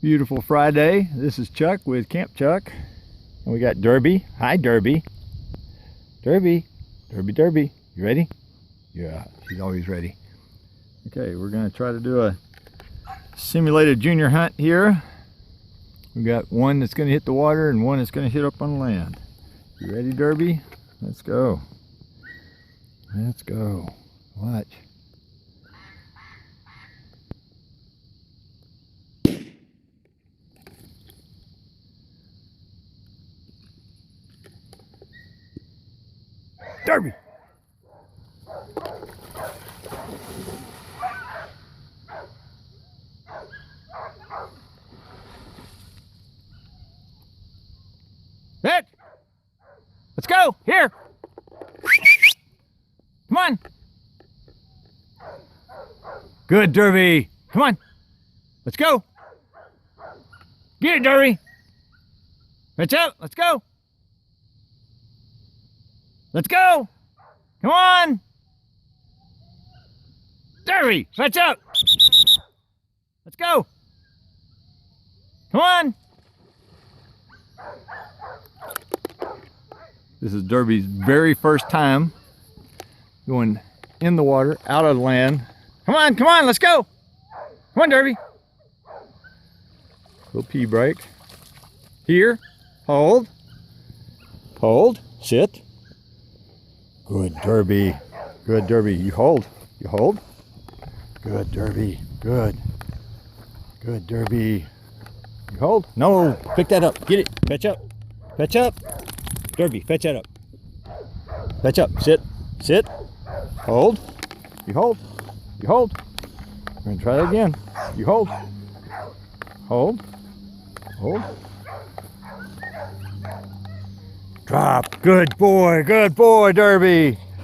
Beautiful Friday. This is Chuck with Camp Chuck. And we got Derby. Hi, Derby. Derby. Derby. You ready? Yeah, she's always ready. Okay, we're going to try to do a simulated junior hunt here. We got one that's going to hit the water and one that's going to hit up on land. You ready, Derby? Let's go. Let's go. Watch. Derby! Hit! Let's go! Here! Come on! Good, Derby! Come on! Let's go! Get it, Derby! Reach out! Let's go! Let's go! Come on! Derby! Let's up! Let's go! Come on! This is Derby's very first time going in the water, out of the land. Come on, let's go! Come on, Derby! Little pee break. Here, hold, sit. Good, Derby. Good, Derby. You hold. You hold. Good, Derby. Good. Good, Derby. You hold. No, pick that up. Get it. Fetch up. Fetch up. Derby, fetch that up. Fetch up. Sit. Sit. Hold. You hold. You hold. We're going to try that again. You hold. Hold. Hold. Drop. Good boy, Derby.